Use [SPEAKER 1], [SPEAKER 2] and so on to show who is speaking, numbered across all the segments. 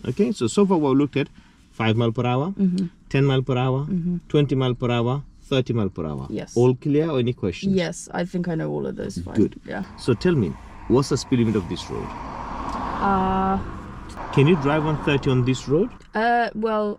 [SPEAKER 1] Okay, so far we've looked at 5 mile per hour, 10 mile per hour, 20 mile per hour, 30 mile per hour.
[SPEAKER 2] Yes.
[SPEAKER 1] All clear or any questions?
[SPEAKER 2] Yes, I think I know all of those. Fine.
[SPEAKER 1] Good.
[SPEAKER 2] Yeah.
[SPEAKER 1] So tell me, what's the speed limit of this road?
[SPEAKER 2] Uh,
[SPEAKER 1] Can you drive 130 on this road?
[SPEAKER 2] well,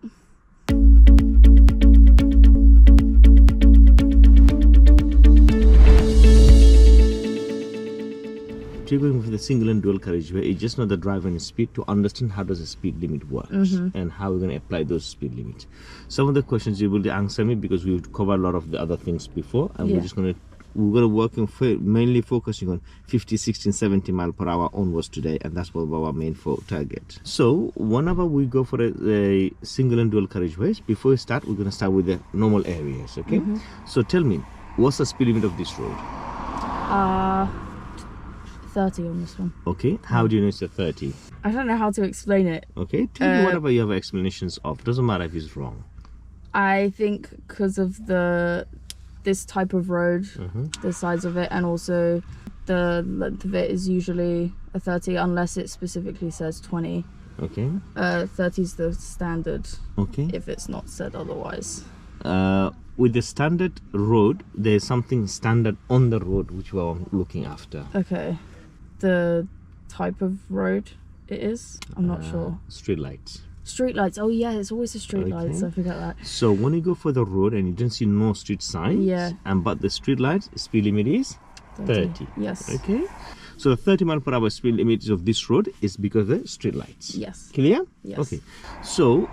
[SPEAKER 1] If you're going for the single and dual carriageway, you just know the driver and speed to understand how does the speed limit works and how we're going to apply those speed limits. Some of the questions you will answer me because we've covered a lot of the other things before, and we're going to work mainly focusing on 50, 60, 70 mile per hour onwards today, and that's what our main target. So whenever we go for a single and dual carriageways, before we start, we're going to start with the normal areas. Okay, so tell me, what's the speed limit of this road?
[SPEAKER 2] 30 on this one.
[SPEAKER 1] Okay, how do you know it's a 30?
[SPEAKER 2] I don't know how to explain it.
[SPEAKER 1] Okay, tell me whatever you have explanations of. Doesn't matter if it's wrong.
[SPEAKER 2] I think because of this type of road, the size of it, and also the length of it is usually a 30 unless it specifically says 20.
[SPEAKER 1] Okay.
[SPEAKER 2] 30 is the standard.
[SPEAKER 1] Okay.
[SPEAKER 2] If it's not said otherwise.
[SPEAKER 1] With the standard road, there's something standard on the road which we're looking after.
[SPEAKER 2] Okay. The type of road it is? I'm not sure.
[SPEAKER 1] Street lights.
[SPEAKER 2] Street lights. Oh yeah, it's always the street lights. I forget that.
[SPEAKER 1] So when you go for the road and you don't see no street signs, but the street lights, speed limit is 30.
[SPEAKER 2] Yes.
[SPEAKER 1] Okay. So the 30 mile per hour speed limit of this road is because of the street lights.
[SPEAKER 2] Yes.
[SPEAKER 1] Clear?
[SPEAKER 2] Yes.
[SPEAKER 1] Okay. So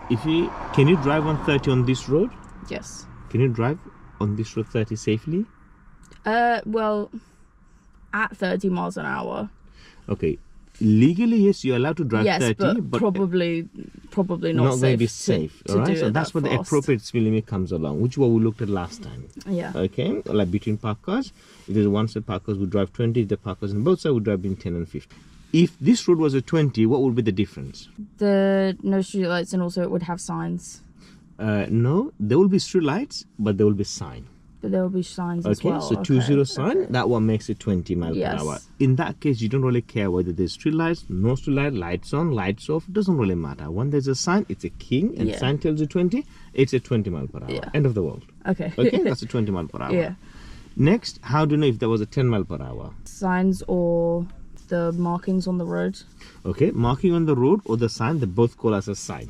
[SPEAKER 1] can you drive on 30 on this road?
[SPEAKER 2] Yes.
[SPEAKER 1] Can you drive on this road 30 safely?
[SPEAKER 2] Well, at 30 miles an hour.
[SPEAKER 1] Okay. Legally, yes, you're allowed to drive 30,
[SPEAKER 2] but probably not
[SPEAKER 1] going to be safe. All right, so that's where the
[SPEAKER 2] fast.
[SPEAKER 1] appropriate speed limit comes along, which what we looked at last time.
[SPEAKER 2] Yeah.
[SPEAKER 1] Okay, like between park cars, if there's one side park cars, we drive 20. If the park cars on both sides, we drive between 10 and 50. If this road was a 20, what would be the difference?
[SPEAKER 2] No street lights, and also it would have signs.
[SPEAKER 1] No, there will be street lights, but there will be sign.
[SPEAKER 2] But there will be signs as well.
[SPEAKER 1] So 20 sign, that one makes it 20 mile per hour. In that case, you don't really care whether there's street lights, no street light, lights on, lights off, doesn't really matter. When there's a sign, it's a king, and sign tells you 20, it's a 20 mile per hour. End of the world.
[SPEAKER 2] Okay.
[SPEAKER 1] Okay, that's a 20 mile per hour.
[SPEAKER 2] Yeah.
[SPEAKER 1] Next, how do you know if there was a 10 mile per hour?
[SPEAKER 2] Signs or the markings on the road.
[SPEAKER 1] Okay, marking on the road or the sign, they both call as a sign.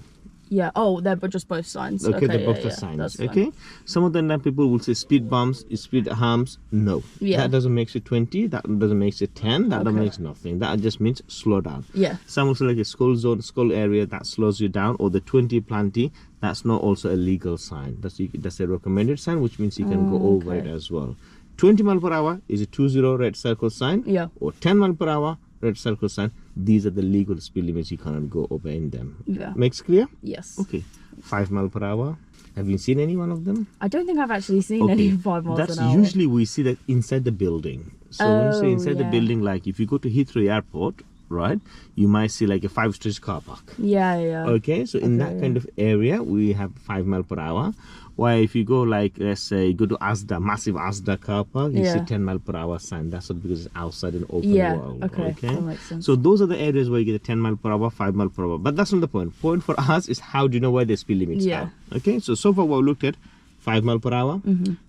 [SPEAKER 2] Yeah. Oh, they're just both signs.
[SPEAKER 1] Okay, they're both the signs. Okay. Some of them people will say speed bumps, speed humps. No.
[SPEAKER 2] Yeah.
[SPEAKER 1] That doesn't make it 20. That doesn't make it 10. That doesn't make nothing. That just means slow down.
[SPEAKER 2] Yeah.
[SPEAKER 1] Some will say like a skull zone, skull area that slows you down, or the 20 plenty. That's not also a legal sign. That's a recommended sign, which means you can go over it as well. 20 mile per hour is a 20 red circle sign.
[SPEAKER 2] Yeah.
[SPEAKER 1] Or 10 mile per hour red circle sign. These are the legal speed limits. You cannot go over in them.
[SPEAKER 2] Yeah.
[SPEAKER 1] Makes clear?
[SPEAKER 2] Yes.
[SPEAKER 1] Okay. 5 mile per hour. Have you seen any one of them?
[SPEAKER 2] I don't think I've actually seen any 5 miles
[SPEAKER 1] That's
[SPEAKER 2] an hour.
[SPEAKER 1] usually we see that inside the building. So when you say inside the building, like if you go to Heathrow Airport, right, you might see like a 5-stage car park.
[SPEAKER 2] Yeah.
[SPEAKER 1] Okay, so in that kind of area, we have 5 mile per hour. While if you go like, let's say, go to Asda, massive Asda car park, you see 10 mile per hour sign. That's what, because it's outside in open world. Okay,
[SPEAKER 2] that makes sense.
[SPEAKER 1] So those are the areas where you get a 10 mile per hour, 5 mile per hour. But that's not the point. Point for us is how do you know where the speed limits are? Okay, so far we've looked at 5 mile per hour,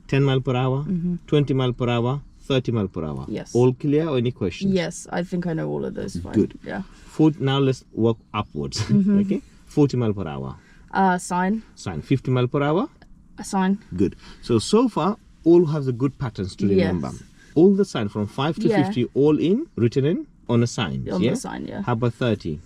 [SPEAKER 1] 10 mile per hour, 20 mile per hour, 30 mile per hour.
[SPEAKER 2] Yes.
[SPEAKER 1] All clear or any questions?
[SPEAKER 2] Yes, I think I know all of those. Fine.
[SPEAKER 1] Good.
[SPEAKER 2] Yeah.
[SPEAKER 1] Now let's work upwards. Okay, 40 mile per hour.
[SPEAKER 2] Sign.
[SPEAKER 1] 50 mile per hour.
[SPEAKER 2] A sign.
[SPEAKER 1] Good. So far, all have the good patterns to remember. All the sign from 5 to 50, all written in on a sign.
[SPEAKER 2] On the sign,
[SPEAKER 1] How about 30?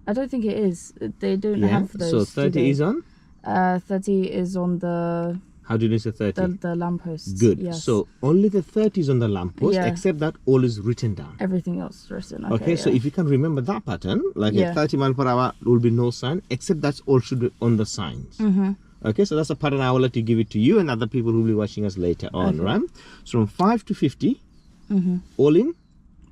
[SPEAKER 2] I don't think it is. They don't have those.
[SPEAKER 1] So 30 is on?
[SPEAKER 2] 30 is on the...
[SPEAKER 1] How do you say 30?
[SPEAKER 2] The lamppost.
[SPEAKER 1] Good.
[SPEAKER 2] Yes.
[SPEAKER 1] So only the 30 is on the lamppost, except that all is written down.
[SPEAKER 2] Everything else is written.
[SPEAKER 1] Okay, so if you can remember that pattern, like a 30 mile per hour, there will be no sign, except that's all should be on the signs. Okay, so that's a pattern I will let you give it to you and other people who will be watching us later on, right? So from 5 to 50, all in?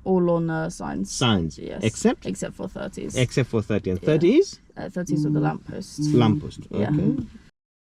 [SPEAKER 2] All on signs.
[SPEAKER 1] Signs.
[SPEAKER 2] Yes.
[SPEAKER 1] Except
[SPEAKER 2] for 30s.
[SPEAKER 1] Except for 30. And 30 is?
[SPEAKER 2] 30 is with the lamppost.
[SPEAKER 1] Lamppost. Okay.